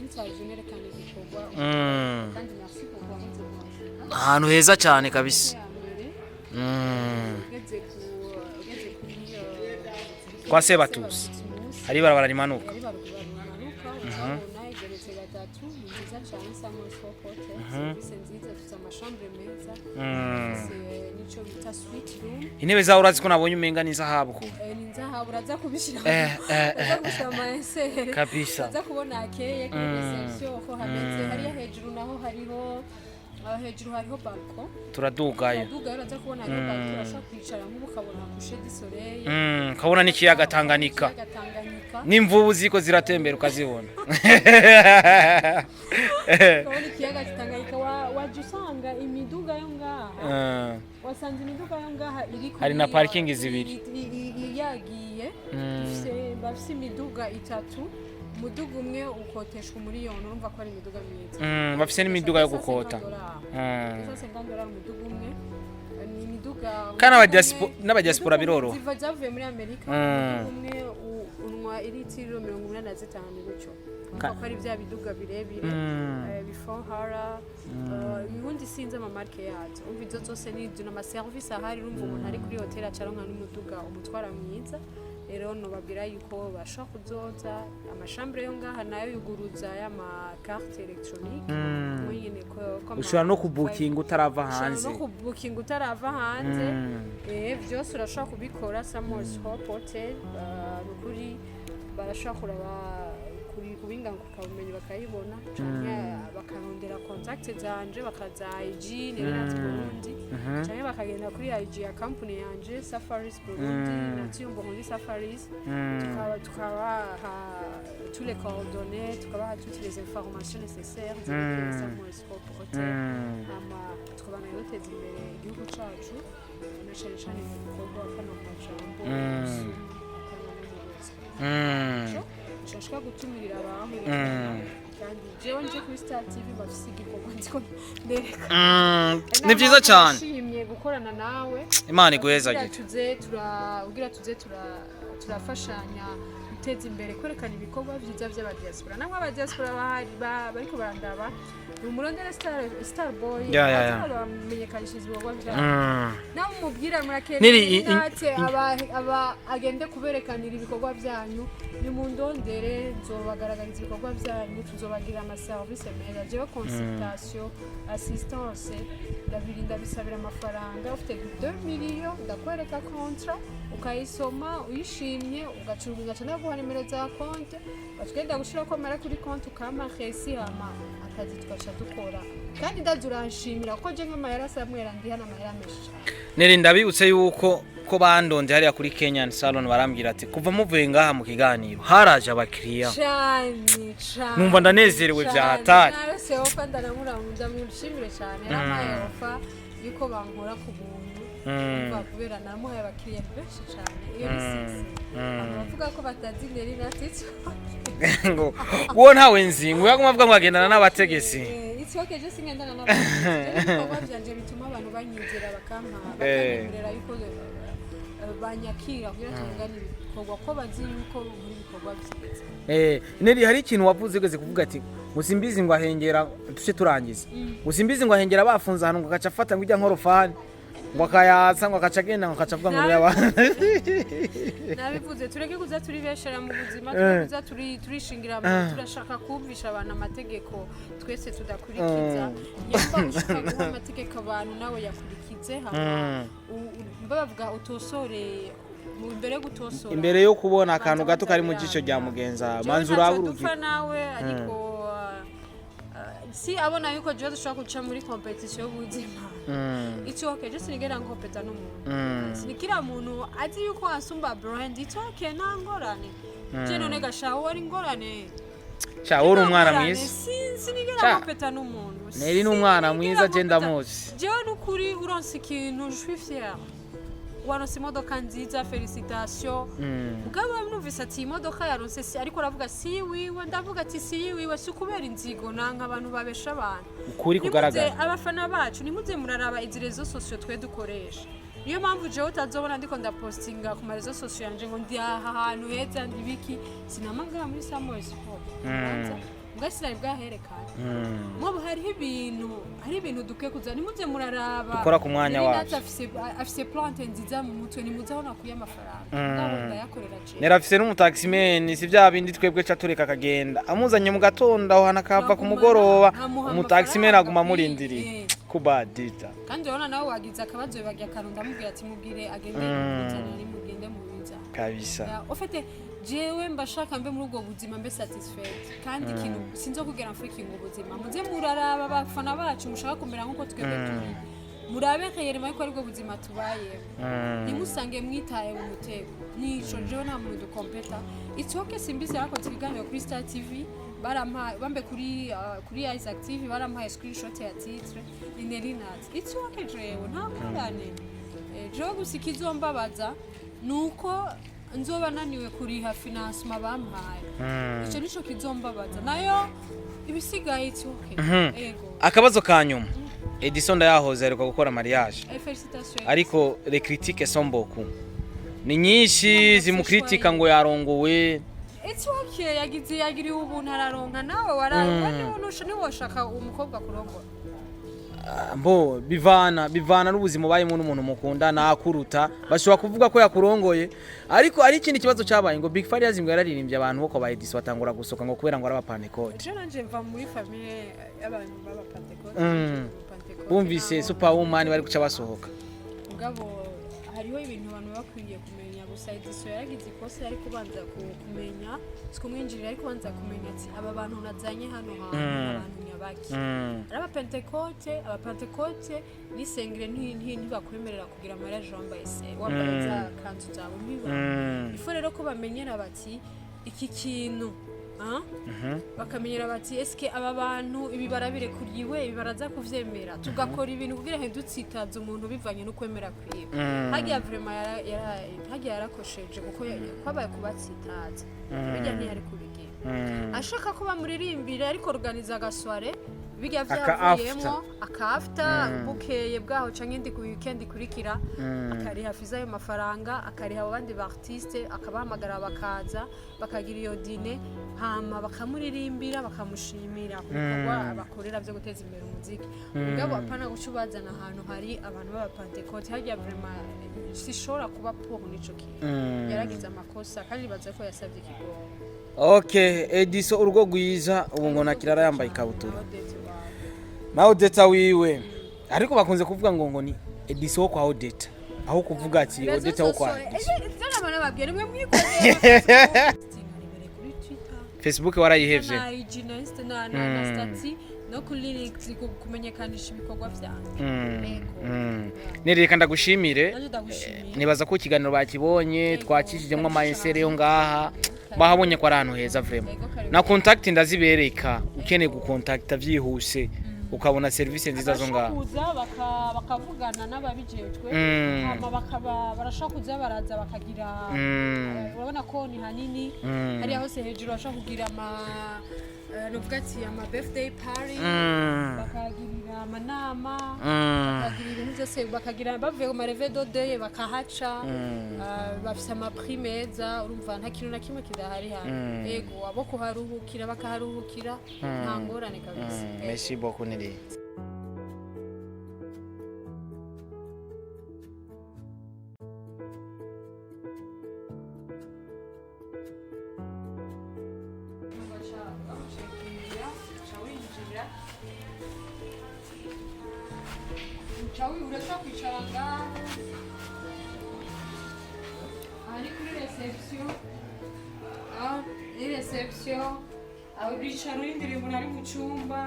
interview nerekana ibikorwa kandi merci beaucoup ahantu heza cyane kabisa kwa Sebatusi hari barabara rimanuka urabona igeretse gatatu ni nziza cyane Samuel Hotel serivisi nziza dufite amashambure meza nico bita suite room intebe zawe urazi ko nabonye umenga ni zahabu ko ni zahabu uraza kubishira uraza gusama esere kabisa uraza kubona akeye kuri reception ko hameze hariya hejuru naho hariho hejuru hariho balcon turadugayo uraza kubona hariho balcon urashaka kwicara nk'ubu ukabona coucher du soleil kabona n'ikiyaga Tanganyika n'imvubu ziko ziratembera ukazibona kabona ikiyaga Tanganyika waje usanga imiduga yo ngaha wasanze imiduga yo ngaha iri hari na parking zibiri yagiye bafise imiduga itatu umuduga umwe ukoteshwa umuriyoni urumva ko ari imiduga myiza bafise n'imiduga yo gukota $50 umuduga umwe ni imiduga kana n'abadiaspora biroro ziva zavuye muri Amerika umwe unwa iritiro 85 gutyo ko ari bya biduga birebire before hara ubundi sinze ama marke yazo umva izo zose ni ama service ahari urumva umuntu ari kuri hotel acaronka n'umuduga umutwara mwiza rero no babira yuko bashaka kuzoza amashambure yo ngaha nayo yuguruza y'ama carte électronique nyine ko ushobora no kubuking utarava hanze no kubuking utarava hanze byose urashaka kubikora Samuel Hotel kuri barashaka kuraba kuri kubinga kubumenyi bakayibona cyane bakarondera contact zanje bakaza IG n'ibintu Burundi cyane bakagenda kuri IG ya company yanje Safaris Burundi na Tiyombo muri Safaris tukaba tous les coordonnées tukaba toutes les informations nécessaires de Samuel Hotel tukaba na yoteza imbere igihugu cyacu na cyane mu bikorwa hano mu jambo nshaka gutumirira abantu kandi jewe nje kuri Star TV bafise igikorwa ndiko ndereka ni byiza cyane nshimye gukorana nawe Imana iguheza gito tuze turafashanya guteza imbere kwerekana ibikorwa byiza by'abadiaspora namwe abadiaspora bahari bariko barandaba umurondera Star Boy bamenyekanishije ibikorwa byabo nawe umubwira murakene aba agende kuberekanira ibikorwa byanyu ni mu ndondere nzobagaragariza ibikorwa byanyu tuzobagira ama service meza jewe consultation assistance ndabirinda bisabira amafaranga ufite 2 million ndakwereka contrat ukayisoma uyishimye ugacuruza cyane guha nimero za konti bakagenda gushira ko mara kuri konti ukama khesi hama akazi twacha dukora kandi ndazurashimira ko je nkama yarasamwera ndi hana mahera mesha neri ndabibutse yuko ko bandonde hariya kuri Kenyan Salon barambwira ati kuva muvuye ngaha mu kiganiro haraje abakiriya cyane numva ndanezerewe bya hatari narose ofa ndaramuranga ndamwishimire cyane namaye ofa yuko bankora ku buntu kubera namuhaye abakiriya benshi cyane iyo bisise bavuga ko batazi neri natitso ngo uwo ntawe nzi ngo yaguma avuga ngo agendana n'abategesi itsoke je singendana n'abategesi kuko byanje bituma abantu banyizera bakamurera yuko banyakira kugira tungane ibikorwa ko bazi yuko muri bikorwa byiza neri hari ikintu wavuze geze kuvuga ati musimbizi ngo ahengera tuce turangiza musimbizi ngo ahengera bafunza hano ngo gaca afata ngo ijya nkorofani ngo akayatsa ngo akaca agenda ngo akaca avuga ngo y'abantu nabivuze tureke kuza turibeshera mu buzima turekuza turishingira turashaka kumvisha abantu amategeko twese tudakurikiza yamba ushaka guha amategeko abantu nawe yakurikize hama bavuga utosore imbere gutosora imbere yo kubona akantu gato kari mu gico rya mugenza manzura urugi nawe ariko si abona yuko je dushaka kuca muri competition y'ubuzima icyo okay je sinigera ngopeta no muntu sinikira muntu azi yuko asumba brand icyo okay nangorane je none gashaho ari ngorane cha uri umwana mwiza sinigera ngopeta no muntu neri n'umwana mwiza je ndamuzi je n'ukuri uronse ikintu je suis fier waronse imodoka nziza felicitation mugabo numvise ati imodoka yaronse si ariko aravuga si wiwe ndavuga ati si wiwe si kubera inzigo nanka abantu babesha abantu ukuri kugaragara abafana bacu nimuze muraraba izirezo socio twe dukoresha niyo mpamvu je utazobona ndiko ndapostinga ku marezo socio yanje ngo ndi ahantu heza ndibiki sinamagara muri Samuel Sport ugasira bwaherekana mwobo hari ibintu dukwiye kuzana nimuze muraraba ukora ku mwanya wacu afise plante nziza mu mutwe nimuze aho nakuye amafaranga ngabo yakorera je nerafise n'umutaximen si bya bindi twebwe ca tureka kagenda amuzanye mu gatondo aho hanakava ku mugoroba umutaximen aguma murindiriye kubadita kandi urabona nawe wagize akabazo bibagiye akarunda mubwira ati mubwire agende kuzana ni mugende mu biza kabisa ofete jewe mbashaka mbe muri ubwo buzima mbe satisfied kandi ikintu sinzo kugera mfiki ngo ubuzima muze muraraba abafana bacu mushaka kumera nkuko twebwe turi murabe kayerema yuko ari bwo buzima tubaye nimusange mwitaye mu mutego nico jewe nta muntu dukompeta itoke simbizi yakoze ibiganiro kuri Star TV bambe kuri Isaac TV barampaye screenshot ya titre Inerinat itoke jewe nta ngane jewe gusikizo mbabaza nuko nzoba naniwe kuriha financement bampaye ico nico kizombabaza nayo ibisigaye itoke ego akabazo kanyuma Edison ndayahoze ariko gukora mariage félicitations ariko les critiques sont beaucoup ni nyinshi zimukritika ngo yarongowe itoke yagiriye ubuntu araronka nawe wararonka ni woshaka umukobwa kurongora mbo bivana n'ubuzima bayemo n'umuntu mukunda nakuruta bashobora kuvuga ko yakurongoye ariko ari ikindi kibazo cyabaye ngo Big Farious ngo yararirimbye abantu boko ba Edison batangura gusoka ngo kubera ngo araba Pentecote je nanje mva muri famille y'abantu baba Pentecote bumvise Superwoman bari guca basohoka ugabo hariho ibintu abantu bakwiye kumenya gusa Edison yagize ikosa ariko banza kumenya sikumwinjirira ariko banza kumenya ati aba bantu nazanye hano abantu nyabaki araba Pentecote nisengere ntibakwemerera kugira mariage wambaye se wambaye za kanzu zawe niba ifo rero ko bamenyera bati iki kintu bakamenyera bati eske aba bantu ibi barabire kuriwe ibi baraza kuvyemera tugakora ibintu kugira ngo dutsitaze umuntu bivanye no kwemera kwiwe hagiye vraiment hagiye yarakosheje kuko kwabaye kubatsitaza bijya ntiyari kubigira ashaka ko bamuririmbira ariko organiza gasware bijya vyavuyemo akafta bukeye bwaho canke ndi ku weekend kurikira akari hafiza ayo mafaranga akari abo bandi ba artiste akabahamagara bakaza bakagira iyo dine hama bakamuririmbira bakamushimira kuko bakorera byo guteza imbere umuziki ugabo apana gucubazana ahantu hari abantu baba Pentecote hagiye vraiment sishora kuba pour nico kintu yaragize amakosa kandi baza ko yasabye ikigo okay Edison urugo gwiza ubu ngo nakirara yambaye ikabutura naho deta wiwe ariko bakunze kuvuga ngo ni Edison kwa Odeta aho kuvuga ati Odeta wo kwa Facebook warayihevye na stati no kuri kumenyekanisha ibikorwa byanjye nereka ndagushimire nibaza ko ikiganiro bakibonye twakishijemo amayesere yo ngaha bahabonye ko ari ahantu heza vraiment na contact ndazibereka ukeneye gukontakta vyihuse ukabona service nziza zo ngaha bakavugana n'ababijejwe hama barashaka kuza baraza bakagira urabona ko ni hanini hari hose hejuru bashaka kugira novuga ati ama birthday party bakagirira amanama bakagira ibintu byose bakagira bavuye mu marevedo day bakahaca bafise ama prix meza urumva nta kintu na kimwe kidahari hano yego abo kuharuhukira bakaharuhukira nta ngorane kabisa merci beaucoup Neri Chawi urashaka kwicara ngaho ari kuri reception aho bicara urindiriye umuntu ari mu cyumba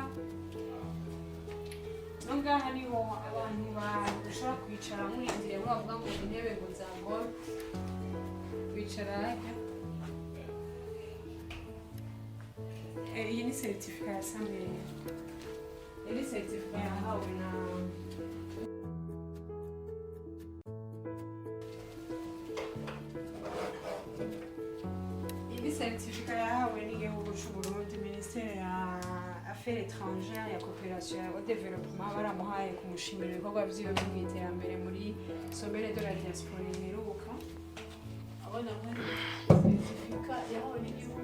ngaha niho abantu bashobora kwicara murindiriye bavuga ngo intebe ngo nzagora kwicara iyi ni certificat ya Samia iyi certificat yahawe na certificat yahawe n'igihugu cy'u Burundi Ministère ya Affaires étrangères ya coopération au développement baramuhaye kumushimira ibikorwa byiwe mu iterambere muri sommet de la diaspora iheruka abona muri certificat yahawe n'igihugu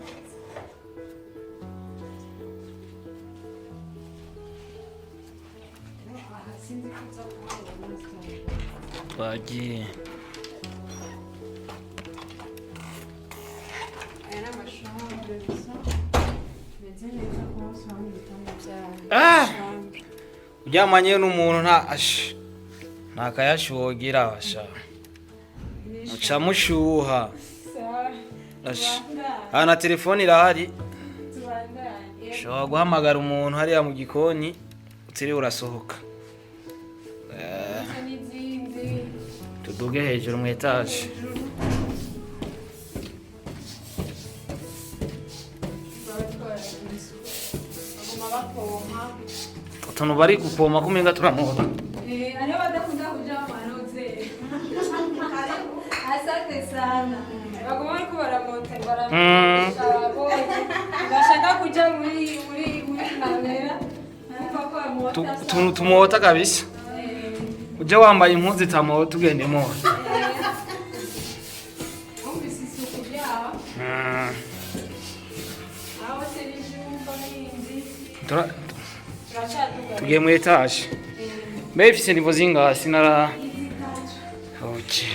bagiye uryamanye n'umuntu nta kayashogira basha muca mushuha na telefone irahari ushobora guhamagara umuntu hariya mu gikoni utiriwe urasohoka tuduge hejuru mu etaje utuntu bari gupoma kumenga turamuha ariyo badakunda kuja amaroze asante sana bagoma bariko baramonta bashaka kuja muri kamera utuntu tumota kabisa uje wambaye impuzu itamota ugende mota tugiye mu etaje mbe ifise nivo zingahe sinara okay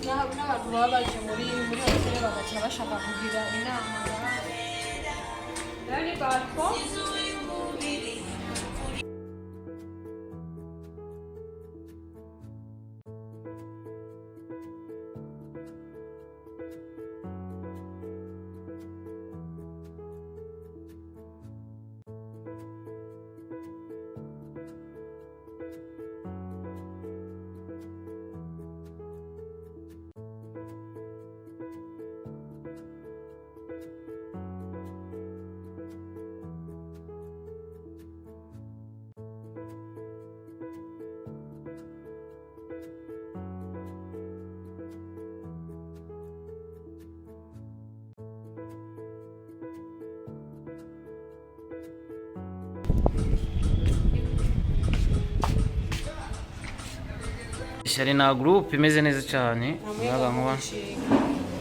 n'abantu baba baje muri hoteli bagaca bashaka kugira inama rero batwo Shari na group imeze neza cyane yaga nkuba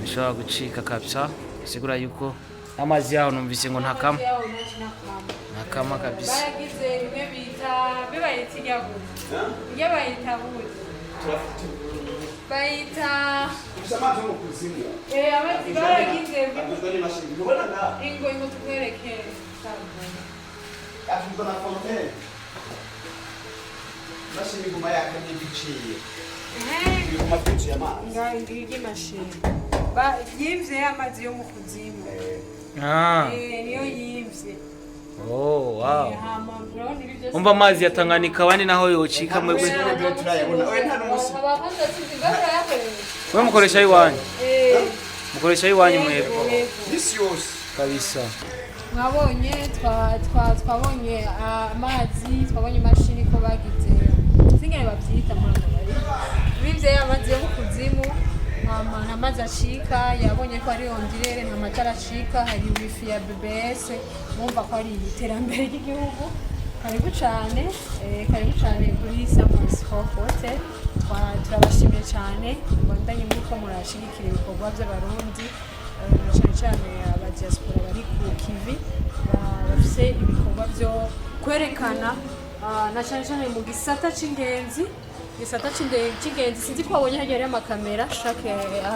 bishobora gucika kabisa sigura yuko amazi yaho numvise ngo ntakama kabisa baragize bimwe bita bibayita iyago iyo bayita buzi bayita amazi yo mu kuzimu amazi baragize aguzwe n'imashini ubona nga ingo tukwereke afite na fontaine mashini guma yaka n'ibiciye iguma byinshi amazi ngigi mashini yimvye amazi yo mu kuzimu niyo yimvye oh wow umva amazi ya Tanganyika wani naho yocika mwebwe we mukoresha iwanyu mukoresha iwanyu mwebwe kabisa mwabonye twabonye amazi twabonye imashini ko bagize singene bavyita bimvye amazi yo mu kuzimu nta mazi acika yabonye ko ari ondirere nta matara acika hari wifi ya BBS mwumva ko ari iterambere ry'igihugu karibu cyane kuri Samuels Hotel turabashimiye cyane bandanye muko murashigikira ibikorwa by'abarundi cyane aba diaspora bari ku kivi bafise ibikorwa byo kwerekana na cyane mu gisata c'ingenzi sinzi ko wabonye hagera amakamera shake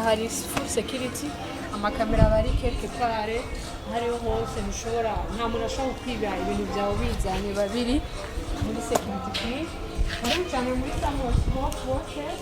hari full security amakamera bari quelque part hariho hose nta muntu ashobora kwiba ibintu byawe bizanye babiri muri security kuri cyane muri Samuels Hotel